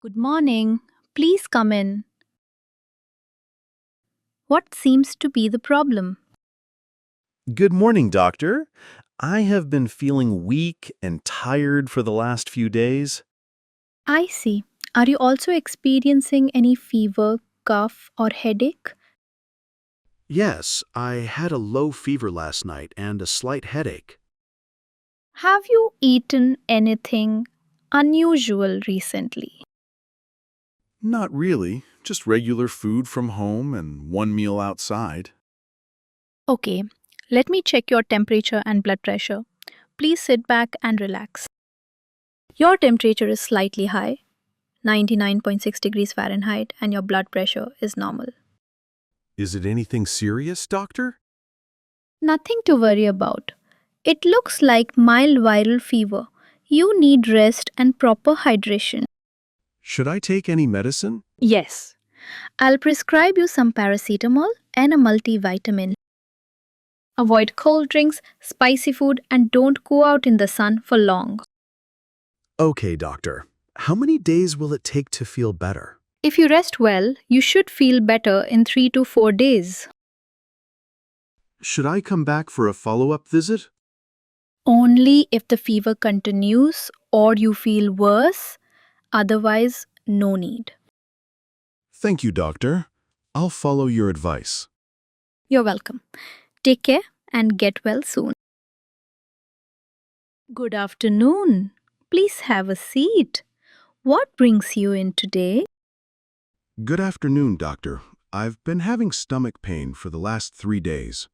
Good morning. Please come in. What seems to be the problem? Good morning, doctor. I have been feeling weak and tired for the last few days. I see. Are you also experiencing any fever, cough, or headache? Yes, I had a low fever last night and a slight headache. Have you eaten anything unusual recently? Not really, just regular food from home and one meal outside. Okay, let me check your temperature and blood pressure. Please sit back and relax. Your temperature is slightly high, 99.6 degrees Fahrenheit, and your blood pressure is normal. Is it anything serious, doctor? Nothing to worry about. It looks like mild viral fever. You need rest and proper hydration. Should I take any medicine? Yes. I'll prescribe you some paracetamol and a multivitamin. Avoid cold drinks, spicy food, and don't go out in the sun for long. Okay, doctor. How many days will it take to feel better? If you rest well, you should feel better in 3 to 4 days. Should I come back for a follow-up visit? Only if the fever continues or you feel worse, otherwise, no need. Thank you, doctor. I'll follow your advice. You're welcome. Take care and get well soon. Good afternoon. Please have a seat. What brings you in today? Good afternoon, doctor. I've been having stomach pain for the last 3 days.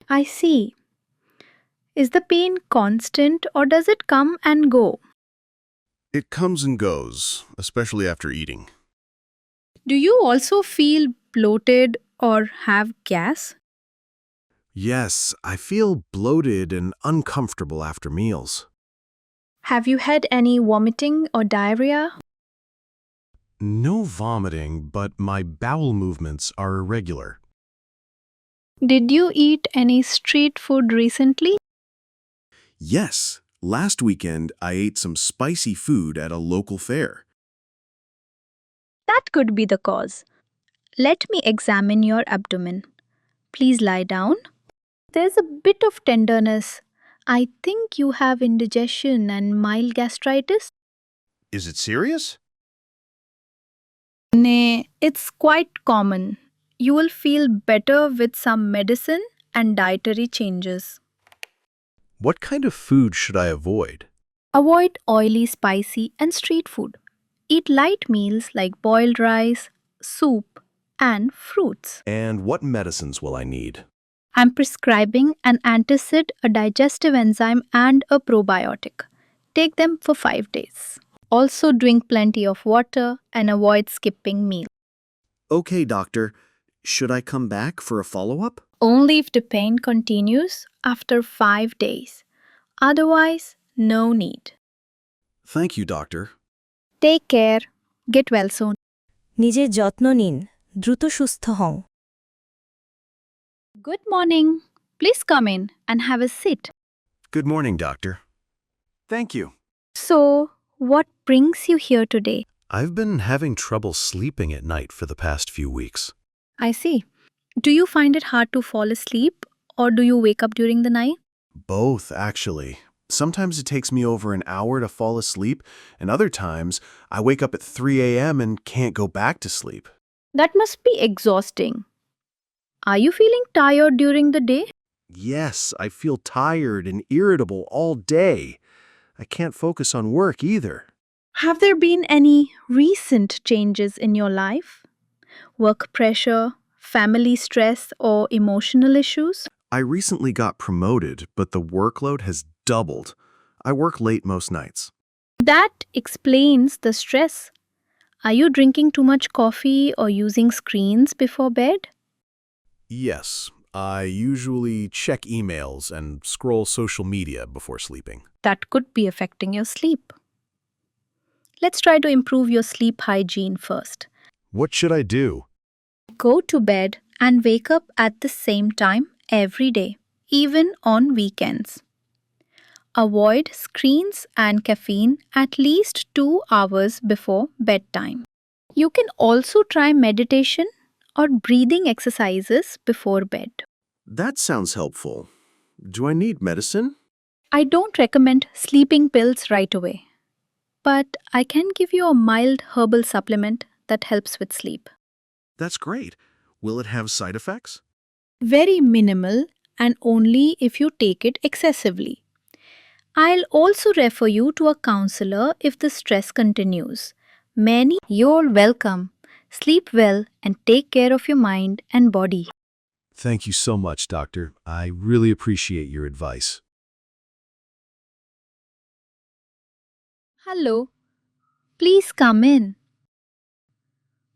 I see. Is the pain constant or does it come and go? It comes and goes, especially after eating. Do you also feel bloated or have gas? Yes, I feel bloated and uncomfortable after meals. Have you had any vomiting or diarrhea? No vomiting, but my bowel movements are irregular. Did you eat any street food recently? Yes, last weekend I ate some spicy food at a local fair. That could be the cause. Let me examine your abdomen. Please lie down. There's a bit of tenderness. I think you have indigestion and mild gastritis. Is it serious? Nay, it's quite common. You will feel better with some medicine and dietary changes. What kind of food should I avoid? Avoid oily, spicy, and street food. Eat light meals like boiled rice, soup, and fruits. And what medicines will I need? I'm prescribing an antacid, a digestive enzyme, and a probiotic. Take them for 5 days. Also, drink plenty of water and avoid skipping meals. Okay, doctor. Should I come back for a follow-up? Only if the pain continues after 5 days. Otherwise, no need. Thank you, doctor. Take care. Get well soon. নিজের যত্ন নিন দ্রুত সুস্থ হও Good morning. Please come in and have a seat. Good morning, doctor. Thank you. So, what brings you here today? I've been having trouble sleeping at night for the past few weeks. I see. Do you find it hard to fall asleep or do you wake up during the night? Both, actually. Sometimes it takes me over an hour to fall asleep, and other times I wake up at 3 a.m. and can't go back to sleep. That must be exhausting. Are you feeling tired during the day? Yes, I feel tired and irritable all day. I can't focus on work either. Have there been any recent changes in your life? Work pressure, family stress, or emotional issues? I recently got promoted, but the workload has doubled. I work late most nights. That explains the stress. Are you drinking too much coffee or using screens before bed? Yes, I usually check emails and scroll social media before sleeping. That could be affecting your sleep. Let's try to improve your sleep hygiene first. What should I do? Go to bed and wake up at the same time every day, even on weekends. Avoid screens and caffeine at least 2 hours before bedtime. You can also try meditation or breathing exercises before bed. That sounds helpful. Do I need medicine? I don't recommend sleeping pills right away, but I can give you a mild herbal supplement that helps with sleep. That's great. Will it have side effects? Very minimal and only if you take it excessively. I'll also refer you to a counselor if the stress continues. You're welcome. Sleep well and take care of your mind and body. Thank you so much, doctor. I really appreciate your advice. Hello. Please come in.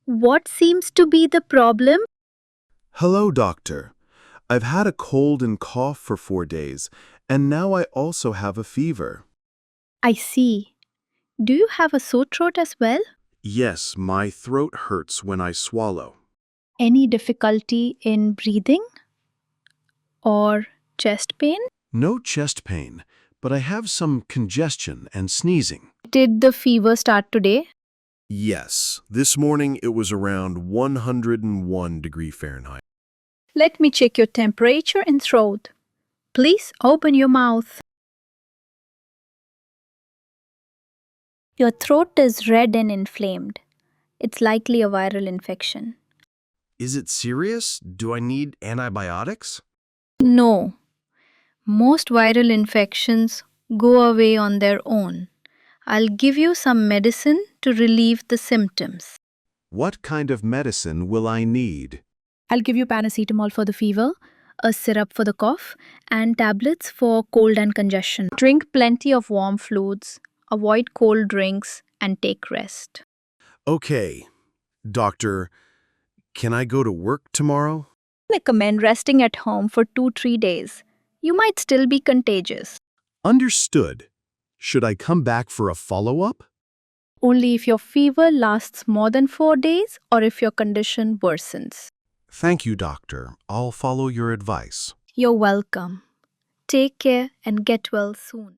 What seems to be the problem? Hello, doctor. I've had a cold and cough for 4 days, and now I also have a fever. I see. Do you have a sore throat as well? Yes, my throat hurts when I swallow. Any difficulty in breathing? Or chest pain? No chest pain, but I have some congestion and sneezing. Did the fever start today? Yes, this morning it was around 101 degree Fahrenheit. Let me check your temperature and throat. Please open your mouth. Your throat is red and inflamed. It's likely a viral infection. Is it serious? Do I need antibiotics? No, most viral infections go away on their own. I'll give you some medicine to relieve the symptoms. What kind of medicine will I need? I'll give you paracetamol for the fever, a syrup for the cough, and tablets for cold and congestion. Drink plenty of warm fluids, avoid cold drinks, and take rest. Okay, doctor, can I go to work tomorrow? Recommend resting at home for 2-3 days. You might still be contagious. Understood. Should I come back for a follow-up? Only if your fever lasts more than 4 days or if your condition worsens. Thank you, doctor. I'll follow your advice. You're welcome. Take care and get well soon.